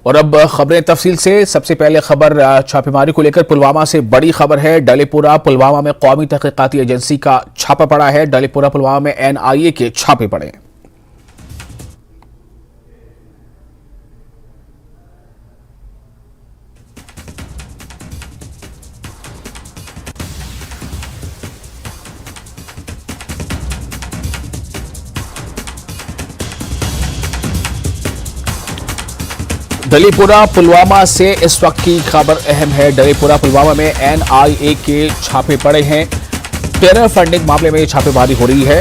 और अब खबरें तफसील से। सबसे पहले खबर छापेमारी को लेकर पुलवामा से बड़ी खबर है। डलीपुरा पुलवामा में कौमी तहकीकाती एजेंसी का छापा पड़ा है। डलीपुरा पुलवामा में एनआईए के छापे पड़े। डलीपुरा पुलवामा से इस वक्त की खबर अहम है। डलीपुरा पुलवामा में एनआईए के छापे पड़े हैं। टेरर फंडिंग मामले में छापेमारी हो रही है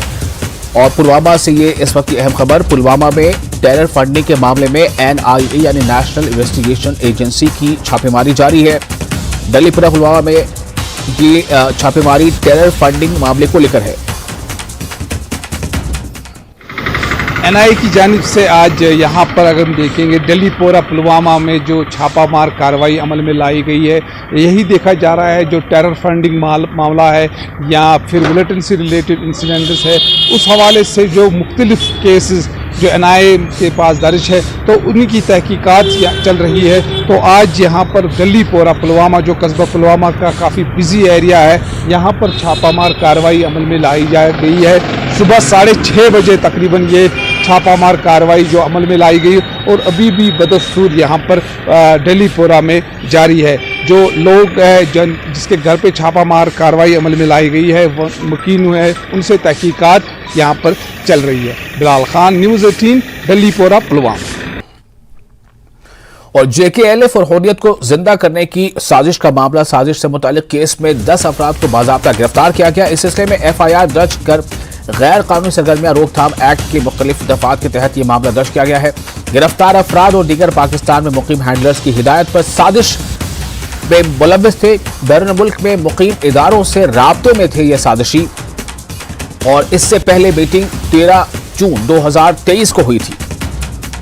और पुलवामा से ये इस वक्त की अहम खबर। पुलवामा में टेरर फंडिंग के मामले में एनआईए यानी नेशनल इन्वेस्टिगेशन एजेंसी की छापेमारी जारी है। डलीपुरा पुलवामा में ये छापेमारी टेरर फंडिंग मामले को लेकर है। एनआईए की जानिब से आज यहाँ पर अगर हम देखेंगे डलीपोरा पुलवामा में जो छापामार कार्रवाई अमल में लाई गई है, यही देखा जा रहा है जो टेरर फंडिंग मामला है या फिर बुलेटिन से रिलेटेड इंसिडेंट्स है, उस हवाले से जो मुख्तलिफ केसेस जो एनआईए के पास दर्ज है तो उन्हीं की तहकीकात चल रही है। तो आज यहाँ पर डलीपोरा पुलवामा जो कस्बा पुलवामा का काफ़ी बिजी एरिया है, यहाँ पर छापामार कार्रवाई अमल में लाई जा गई है। सुबह 6:30 बजे तकरीबन ये छापामार कार्रवाई जो अमल में लाई गई और अभी भी बदस्तूर यहाँ पर डलीपोरा में जारी है। जो लोग जिसके घर पे छापामार कार्रवाई अमल में लाई गई है वो मुकीम हुए हैं, उनसे तहकीकात यहाँ पर चल रही है। बिलाल खान, न्यूज़ 18, डलीपोरा पुलवामा। और जेकेएलएफ और हुर्रियत को जिंदा करने की साजिश का मामला। साजिश से मुतालिक केस में 10 अफराद को बाज़ाब्ता गिरफ्तार किया गया। इस सिलसिले में एफआईआर दर्ज कर गैर कानूनी सरगर्मियां रोकथाम एक्ट के मुख्तलिफ दफात के तहत यह मामला दर्ज किया गया है। गिरफ्तार अफराद और दीगर पाकिस्तान में मुकीम हैंडलर्स की हिदायत पर साजिश में मुलव्विस थे। बैरून मुल्क में मुकीम इदारों से राब्तों में थे ये साजिशी और इससे पहले मीटिंग 13 जून 2023 को हुई थी।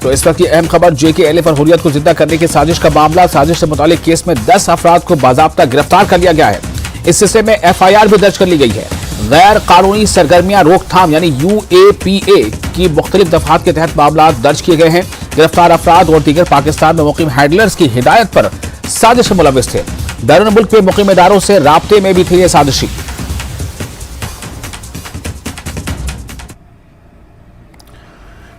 तो इस वक्त की अहम खबर, जेकेएलएफ और हुर्रियत को जिंदा करने की साजिश का मामला। साजिश से मुतालिक केस में 10 अफराद को बाज़ाब्ता गिरफ्तार कर लिया गया है। इस सिलसिले में एफआईआर भी दर्ज कर ली गई है। गैर कानूनी सरगर्मियां रोकथाम यानी यूएपीए की मुख्तलिफ दफात के तहत मामला दर्ज किए गए हैं। गिरफ्तार अफराद और दीगर पाकिस्तान में मुकीम हैंडलर्स की हिदायत पर साजिश में मुलव्विस थे। बैरून मुल्क में मुकीम इदारों से राब्ते में भी थे ये साजिशी।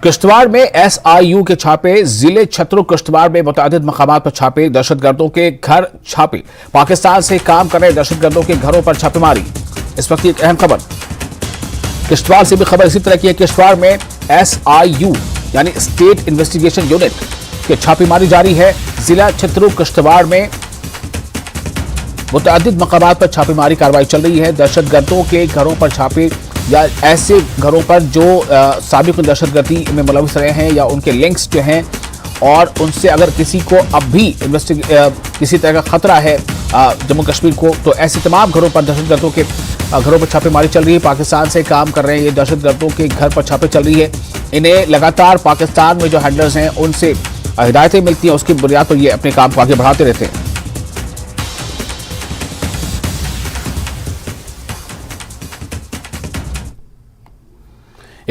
किश्तवाड़ में एसआईयू के छापे। जिले छतरु किश्तवाड़ में मुतादिद मकामात पर छापे। दहशतगर्दों के घर छापे। पाकिस्तान से काम कर रहे दहशतगर्दों के घरों पर छापेमारी। इस वक्त की एक अहम खबर किश्तवाड़ से भी खबर इसी तरह की है। किश्तवाड़ में एसआईयू यानी स्टेट इन्वेस्टिगेशन यूनिट के छापेमारी जारी है। जिला छतरु किश्तवाड़ में मुतादिद मकामात पर छापेमारी कार्रवाई चल रही है। दहशतगर्दों के घरों पर छापे या ऐसे घरों पर जो साबिक दहशतगर्दी में मुलव्विस रहे हैं या उनके लिंक्स जो हैं और उनसे अगर किसी को अब भी किसी तरह का खतरा है जम्मू कश्मीर को, तो ऐसे तमाम घरों पर दहशतगर्दों के घरों पर छापेमारी चल रही है। पाकिस्तान से काम कर रहे हैं ये दहशतगर्दों के घर पर छापे चल रही है। इन्हें लगातार पाकिस्तान में जो हैंडलर्स हैं उनसे हिदायतें मिलती हैं, उसकी बुनियाद पर ये अपने काम को आगे बढ़ाते रहते हैं।